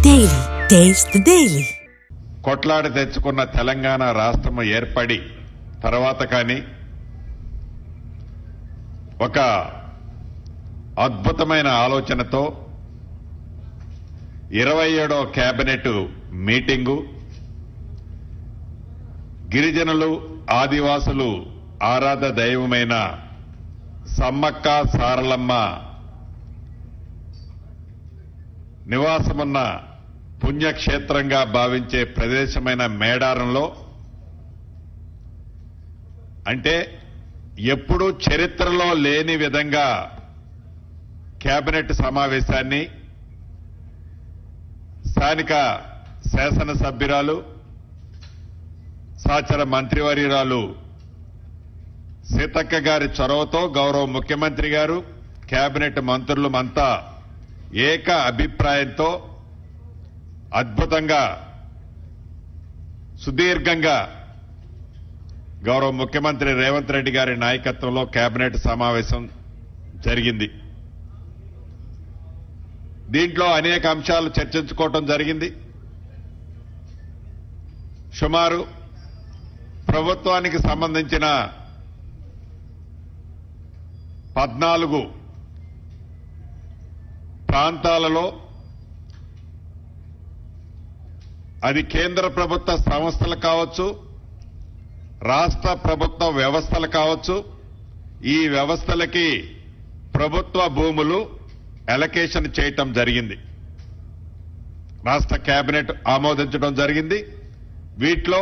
Daily taste the daily. కొట్లాడి తెచ్చుకున్న తెలంగాణ రాష్ట్రం ఏర్పడి తర్వాత కానీ ఒక అద్భుతమైన ఆలోచనతో 27వ కేబినెట్ మీటింగు గిరిజనులు ఆదివాసులు ఆరాధ దైవమైన సమ్మక్క సారలమ్మ నివాసమున్న పుణ్యక్షేత్రంగా భావించే ప్రదేశమైన మేడారంలో అంటే ఎప్పుడూ చరిత్రలో లేని విధంగా కేబినెట్ సమావేశాన్ని స్థానిక శాసనసభ్యురాలు సహచర మంత్రివర్యురాలు సీతక్క గారి చొరవతో గౌరవ ముఖ్యమంత్రి గారు కేబినెట్ మంత్రులమంతా ఏక అభిప్రాయంతో అద్భుతంగా సుదీర్ఘంగా గౌరవ ముఖ్యమంత్రి రేవంత్ రెడ్డి గారి నాయకత్వంలో కేబినెట్ సమావేశం జరిగింది. దీంట్లో అనేక అంశాలు చర్చించుకోవటం జరిగింది. సుమారు ప్రభుత్వానికి సంబంధించిన 14 ప్రాంతాలలో అది కేంద్ర ప్రభుత్వ సంస్థలు కావచ్చు, రాష్ట్ర ప్రభుత్వ వ్యవస్థలు కావచ్చు, ఈ వ్యవస్థలకి ప్రభుత్వ భూములు అలొకేషన్ చేయటం జరిగింది. రాష్ట్ర కేబినెట్ ఆమోదించడం జరిగింది. వీటిలో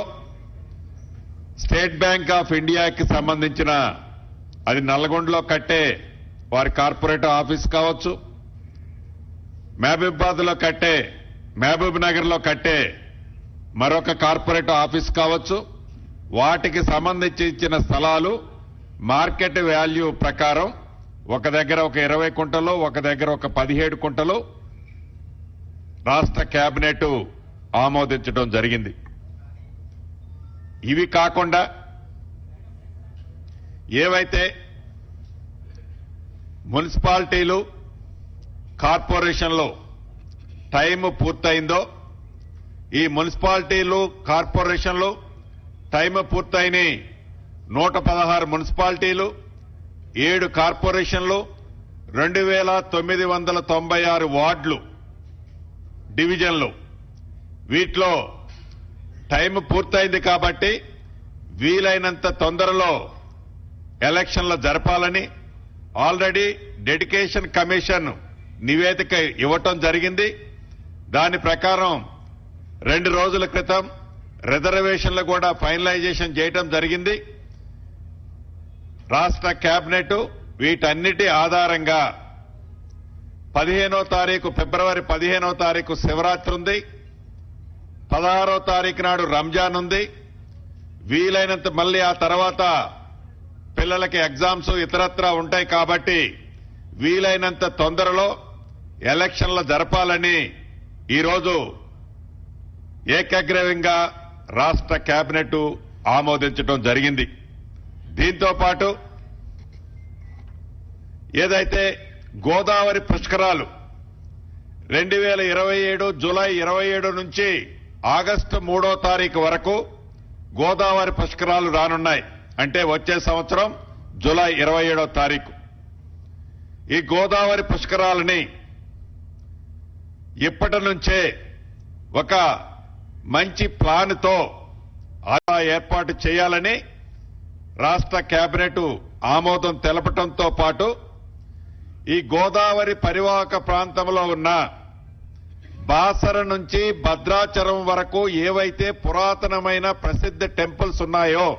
స్టేట్ బ్యాంక్ ఆఫ్ ఇండియాకి సంబంధించిన అది నల్గొండలో కట్టే వారి కార్పొరేట్ ఆఫీస్ కావచ్చు, మహబూబాబాద్ లో కట్టే మహబూబ్ నగర్ లో కట్టే మరొక కార్పొరేట్ ఆఫీస్ కావచ్చు, వాటికి సంబంధించి ఇచ్చిన స్థలాలు మార్కెట్ వాల్యూ ప్రకారం ఒక దగ్గర ఒక 20 కుంటలు, ఒక దగ్గర ఒక 17 కుంటలు రాష్ట్ర కేబినెట్ ఆమోదించడం జరిగింది. ఇవి కాకుండా ఏవైతే మున్సిపాలిటీలు కార్పొరేషన్లో టైం పూర్తయిందో ఈ మున్సిపాలిటీలు కార్పొరేషన్లు టైం పూర్తయిన 116 మున్సిపాలిటీలు 7 కార్పొరేషన్లు 2996 వార్డులు డివిజన్లు వీటిలో టైం పూర్తయింది కాబట్టి వీలైనంత తొందరలో ఎలక్షన్లు జరపాలని ఆల్రెడీ డెడికేషన్ కమిషన్ నివేదిక ఇవ్వటం జరిగింది. దాని ప్రకారం 2 రోజుల క్రితం రిజర్వేషన్లు కూడా ఫైనలైజేషన్ చేయటం జరిగింది. రాష్ట్ర కేబినెట్ వీటన్నిటి ఆధారంగా 15వ తారీఖు ఫిబ్రవరి 15వ తారీఖు శివరాత్రి ఉంది, 16వ తారీఖు నాడు రంజాన్ ఉంది. వీలైనంత మళ్ళీ ఆ తర్వాత పిల్లలకి ఎగ్జామ్స్ ఇతరత్రా ఉంటాయి కాబట్టి వీలైనంత తొందరలో ఎలక్షన్లు జరపాలని ఈరోజు ఏకగ్రీవంగా రాష్ట్ర కేబినెట్ ఆమోదించడం జరిగింది. దీంతో పాటు ఏదైతే గోదావరి పుష్కరాలు 2027 జూలై 27 నుంచి ఆగస్టు 3వ తారీఖు వరకు గోదావరి పుష్కరాలు రానున్నాయి. అంటే వచ్చే సంవత్సరం జూలై 27వ తారీఖు ఈ గోదావరి పుష్కరాలని ఇప్పటి నుంచే ఒక మంచి ప్లాన్తో అలా ఏర్పాటు చేయాలని రాష్ట్ర కేబినెట్ ఆమోదం తెలపడంతో పాటు ఈ గోదావరి పరివాహక ప్రాంతంలో ఉన్న బాసర నుంచి భద్రాచలం వరకు ఏవైతే పురాతనమైన ప్రసిద్ధ టెంపుల్స్ ఉన్నాయో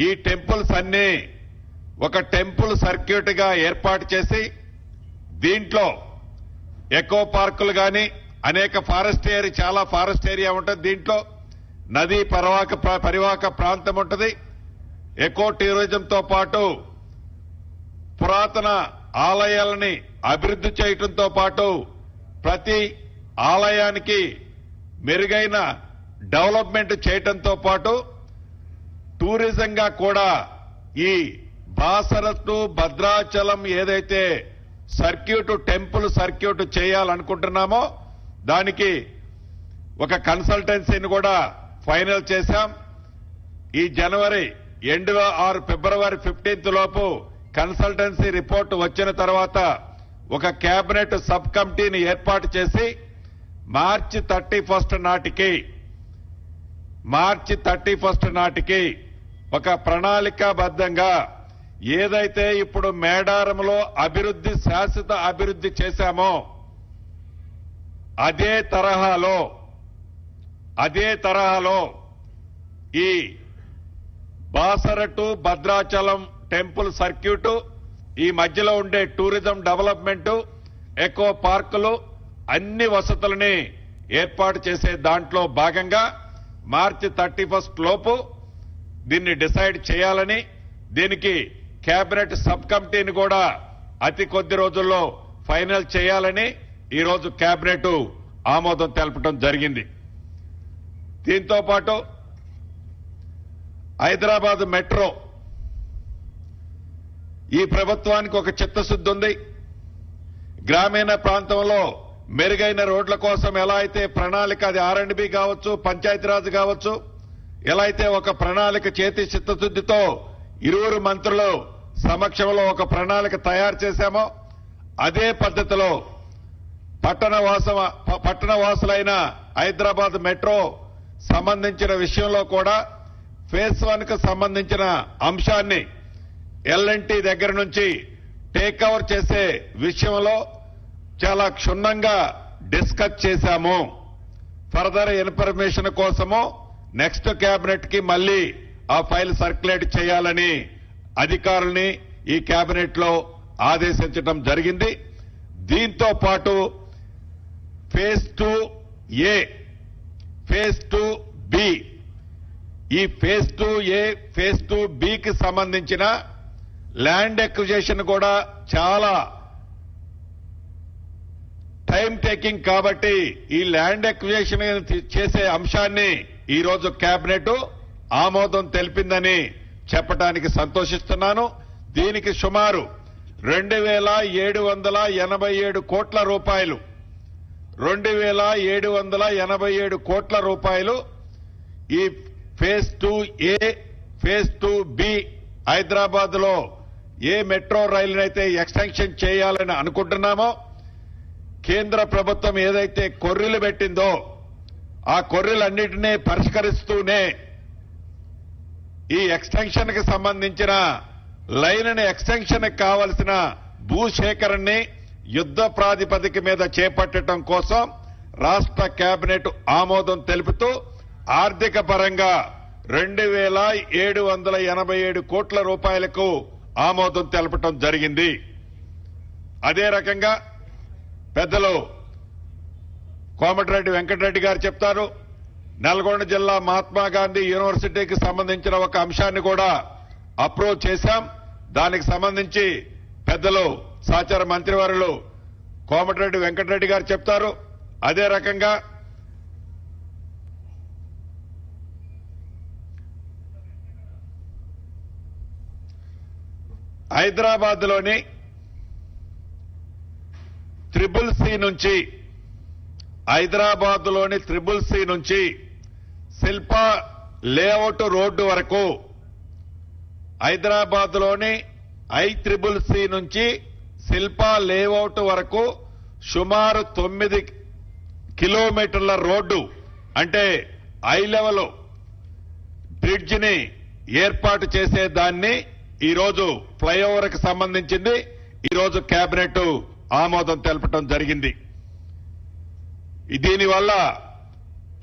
ఈ టెంపుల్స్ అన్ని ఒక టెంపుల్ సర్క్యూట్ గా ఏర్పాటు చేసి దీంట్లో ఎకో పార్కులు గాని అనేక చాలా ఫారెస్ట్ ఏరియా ఉంటుంది. దీంట్లో నదీ పరివాహక ప్రాంతం ఉంటుంది. ఎకో టూరిజంతో పాటు పురాతన ఆలయాలని అభివృద్ధి చేయడంతో పాటు ప్రతి ఆలయానికి మెరుగైన డెవలప్మెంట్ చేయడంతో పాటు టూరిజంగా కూడా ఈ బాసర టు భద్రాచలం ఏదైతే సర్క్యూట్ టెంపుల్ సర్క్యూట్ చేయాలనుకుంటున్నామో దానికి ఒక కన్సల్టెన్సీని కూడా ఫైనల్ చేశాం. ఈ జనవరి ఎండ్ ఆర్ ఫిబ్రవరి 15th లోపు కన్సల్టెన్సీ రిపోర్ట్ వచ్చిన తర్వాత ఒక కేబినెట్ సబ్ కమిటీని ఏర్పాటు చేసి మార్చి 31st నాటికి ఒక ప్రణాళికాబద్ధంగా ఏదైతే ఇప్పుడు మేడారంలో అభివృద్ధి శాశ్వత అభివృద్ధి చేశామో అదే తరహాలో ఈ Basara to Bhadrachalam temple circuit, ఈ మధ్యలో ఉండే టూరిజం డెవలప్మెంట్, ఎకో పార్కులు, అన్ని వసతులని ఏర్పాటు చేసే దాంట్లో భాగంగా మార్చి 31st లోపు దీన్ని డిసైడ్ చేయాలని, దీనికి కేబినెట్ సబ్ కమిటీని కూడా అతి కొద్ది రోజుల్లో ఫైనల్ చేయాలని ఈరోజు కేబినెట్ ఆమోదం తెలపడం జరిగింది. దీంతో పాటు హైదరాబాద్ మెట్రో, ఈ ప్రభుత్వానికి ఒక చిత్తశుద్ధి ఉంది. గ్రామీణ ప్రాంతంలో మెరుగైన రోడ్ల కోసం ఎలా అయితే ప్రణాళిక, అది R&B కావచ్చు, పంచాయతీరాజ్ కావచ్చు, ఎలా అయితే ఒక ప్రణాళిక చేతి చిత్తశుద్ధితో ఇరువురు మంత్రులు సమక్షంలో ఒక ప్రణాళిక తయారు చేశామో అదే పద్ధతిలో పట్టణవాసులైన హైదరాబాద్ మెట్రో సంబంధించిన విషయంలో కూడా ఫేజ్ 1 కు సంబంధించిన అంశాన్ని L&T దగ్గర నుంచి టేక్ ఓవర్ చేసే విషయంలో చాలా క్షుణ్ణంగా డిస్కస్ చేశాము. ఫర్దర్ ఇన్ఫర్మేషన్ కోసము నెక్స్ట్ కేబినెట్ కి మళ్లీ ఆ ఫైల్ సర్క్యులేట్ చేయాలని అధికారుల్ని ఈ కేబినెట్ లో ఆదేశించడం జరిగింది. దీంతో పాటు ఫేజ్ 2A, ఫేజ్ 2B, ఈ ఫేజ్ 2A, ఫేజ్ 2Bకి సంబంధించిన ల్యాండ్ ఎక్విజిషన్ కూడా చాలా టైం టేకింగ్ కాబట్టి ఈ ల్యాండ్ ఎక్విజిషన్ చేసే అంశాన్ని ఈ రోజు కేబినెట్ ఆమోదం తెలిపిందని చెప్పడానికి సంతోషిస్తున్నాను. దీనికి సుమారు 2,787 కోట్ల రూపాయలు 2,787 కోట్ల రూపాయలు ఈ phase 2A, phase 2B Hyderabad లో ఏ మెట్రో రైలునైతే ఎక్స్టెన్షన్ చేయాలని అనుకుంటున్నామో కేంద్ర ప్రభుత్వం ఏదైతే కొర్రీలు పెట్టిందో ఆ కొర్రీలన్నింటినీ పరిష్కరిస్తూనే ఈ ఎక్స్టెన్షన్ కి సంబంధించిన లైన్ ఎక్స్టెన్షన్ కావలసిన భూసేకరణని యుద్ధ ప్రాతిపదిక మీద చేపట్టడం కోసం రాష్ట్ర కేబినెట్ ఆమోదం తెలుపుతూ ఆర్థిక పరంగా 2,787 కోట్ల రూపాయలకు ఆమోదం తెలపడం జరిగింది. అదే రకంగా పెద్దలు కోమటిరెడ్డి వెంకటరెడ్డి గారు చెప్తారు, నల్గొండ జిల్లా మహాత్మా గాంధీ యూనివర్సిటీకి సంబంధించిన ఒక అంశాన్ని కూడా అప్రూవ్ చేశాం. దానికి సంబంధించి పెద్దలు సహచార మంత్రివర్యులు కోమటిరెడ్డి వెంకటరెడ్డి గారు చెప్తారు. అదే రకంగా హైదరాబాద్ లోని ట్రిపుల్ సి నుంచి శిల్పా లేఅవుట్ రోడ్డు వరకు, హైదరాబాద్ లోని ICCC నుంచి శిల్పా లేఅవుట్ వరకు సుమారు 9 కిలోమీటర్ల రోడ్డు, అంటే హై లెవెల్ బ్రిడ్జ్ ని ఏర్పాటు చేసే దాన్ని ఈరోజు ఫ్లైఓవర్ కి సంబంధించింది ఈరోజు కేబినెట్ ఆమోదం తెలపడం జరిగింది. దీనివల్ల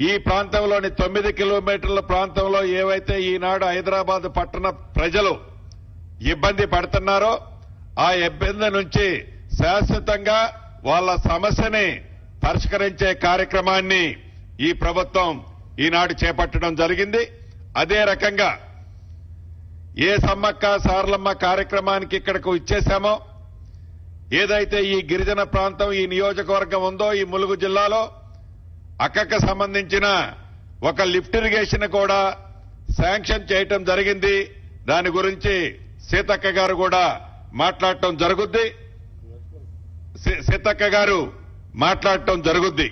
ఈ ప్రాంతంలోని 9 కిలోమీటర్ల ప్రాంతంలో ఏవైతే ఈనాడు హైదరాబాద్ పట్టణ ప్రజలు ఇబ్బంది పడుతున్నారో ఆ ఇబ్బంది నుంచి శాశ్వతంగా వాళ్ళ సమస్యని పరిష్కరించే కార్యక్రమాన్ని ఈ ప్రభుత్వం ఈనాడు చేపట్టడం జరిగింది. అదే రకంగా ఏ సమ్మక్క సారలమ్మ కార్యక్రమానికి ఇక్కడకు ఇచ్చేశామో, ఏదైతే ఈ గిరిజన ప్రాంతం ఈ నియోజకవర్గం ఉందో ఈ ములుగు జిల్లాలో అక్కకు సంబంధించిన ఒక లిఫ్ట్ ఇరిగేషన్ కూడా శాంక్షన్ చేయటం జరిగింది. దాని గురించి సీతక్క గారు కూడా మాట్లాడటం జరుగుద్ది. సీతక్క గారు మాట్లాడటం జరుగుద్ది.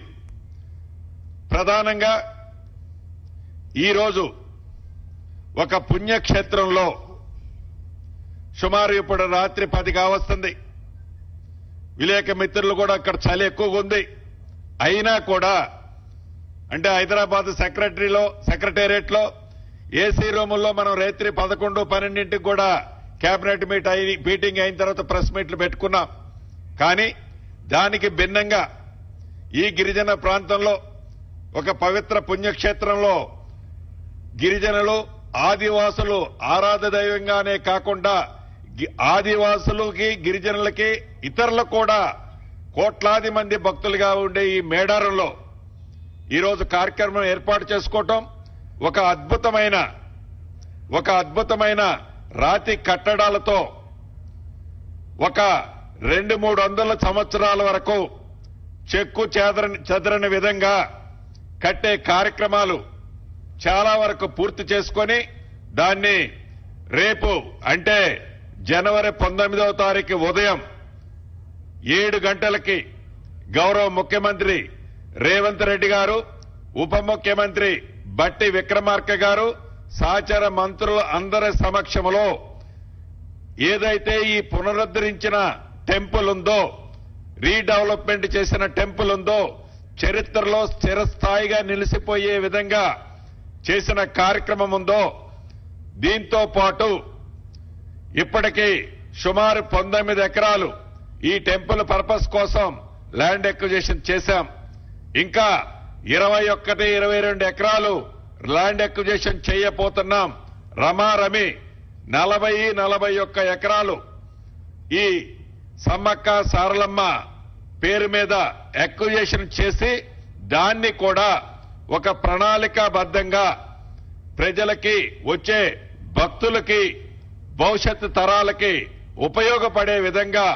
ప్రధానంగా ఈరోజు ఒక పుణ్యక్షేత్రంలో సుమారు ఇప్పుడు రాత్రి 10 కావస్తుంది. విలేక మిత్రులు కూడా అక్కడ చలి ఎక్కువగా ఉంది. అయినా కూడా అంటే హైదరాబాద్ సెక్రటేరియట్లో ఏసీ రూముల్లో మనం రాత్రి 11, 12ంటికి కూడా కేబినెట్ మీటింగ్ అయిన తర్వాత ప్రెస్ మీట్లు పెట్టుకున్నాం. కానీ దానికి భిన్నంగా ఈ గిరిజన ప్రాంతంలో ఒక పవిత్ర పుణ్యక్షేత్రంలో గిరిజనులు ఆదివాసులు ఆరాధ దైవంగానే కాకుండా ఆదివాసులకి గిరిజనులకి ఇతరులకు కూడా కోట్లాది మంది భక్తులుగా ఉండే ఈ మేడారంలో ఈరోజు కార్యక్రమం ఏర్పాటు చేసుకోవటం ఒక అద్భుతమైన రాతి కట్టడాలతో ఒక 200-300 సంవత్సరాల వరకు చెక్కు చెదరని విధంగా కట్టే కార్యక్రమాలు చాలా వరకు పూర్తి చేసుకొని దాన్ని రేపు అంటే జనవరి 19వ తారీఖు ఉదయం 7 గంటలకి గౌరవ ముఖ్యమంత్రి రేవంత్ రెడ్డి గారు, ఉప ముఖ్యమంత్రి బట్టి విక్రమార్క గారు, సహచర మంత్రులు అందరి సమక్షంలో ఏదైతే ఈ పునరుద్ధరించిన టెంపుల్ ఉందో, రీడెవలప్మెంట్ చేసిన టెంపుల్ ఉందో, చరిత్రలో స్థిరస్థాయిగా నిలిచిపోయే విధంగా చేసిన కార్యక్రమం ఉందో, దీంతో పాటు ఇప్పటికీ సుమారు 19 ఎకరాలు ఈ టెంపుల్ పర్పస్ కోసం ల్యాండ్ ఎక్విజిషన్ చేశాం. ఇంకా 21-22 ఎకరాలు ల్యాండ్ ఎక్విజిషన్ చేయబోతున్నాం. రమారమి 40-41 ఎకరాలు ఈ సమ్మక్క సారలమ్మ పేరు మీద ఎక్విజిషన్ చేసి దాన్ని కూడా ఒక ప్రణాళికాబద్ధంగా ప్రజలకి, వచ్చే భక్తులకి, భవిష్యత్తు తరాలకి ఉపయోగపడే విధంగా,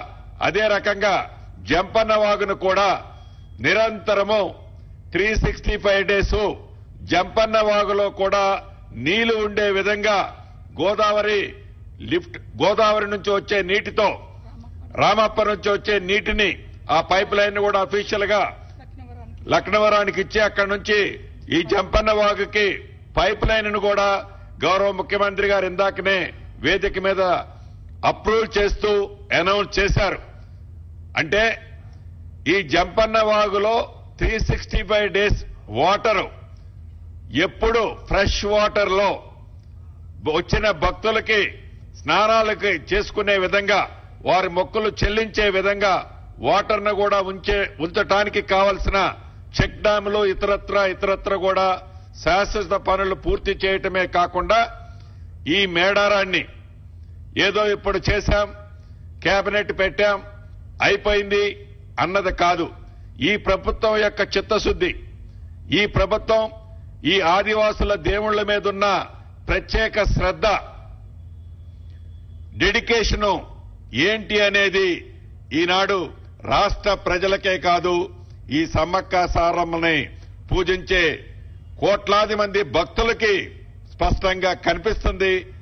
అదే రకంగా జంపన్న వాగును కూడా నిరంతరము 365 డేస్ జంపన్న వాగులో కూడా నీళ్లు ఉండే విధంగా గోదావరి నుంచి వచ్చే నీటితో, రామప్ప నుంచి వచ్చే నీటిని ఆ పైప్ లైన్ కూడా అఫీషియల్ గా లక్నవరానికి ఇచ్చి అక్కడి నుంచి ఈ జంపన్న వాగుకి పైప్ లైన్ ను కూడా గౌరవ ముఖ్యమంత్రి గారు ఇందాకనే వేదిక మీద అప్రూవ్ చేస్తూ అనౌన్స్ చేశారు. అంటే ఈ జంపన్న వాగులో 365 డేస్ వాటర్ ఎప్పుడు ఫ్రెష్ వాటర్ లో వచ్చిన భక్తులకి స్నానాలకి చేసుకునే విధంగా, వారి మొక్కులు చెల్లించే విధంగా వాటర్ ను కూడా ఉంచటానికి కావలసిన చెక్ డ్యాములు ఇతరత్ర కూడా శాశ్వత పనులు పూర్తి చేయటమే కాకుండా ఈ మేడారాన్ని ఏదో ఇప్పుడు చేశాం, కేబినెట్ పెట్టాం, అయిపోయింది అన్నది కాదు. ఈ ప్రభుత్వం యొక్క చిత్తశుద్ధి, ఈ ప్రభుత్వం ఈ ఆదివాసుల దేవుళ్ల మీద ఉన్న ప్రత్యేక శ్రద్ధ, డెడికేషను ఏంటి అనేది ఈనాడు రాష్ట్ర ప్రజలకే కాదు, ఈ సమ్మక్క సారమ్మని పూజించే కోట్లాది మంది భక్తులకి స్పష్టంగా కనిపిస్తుంది.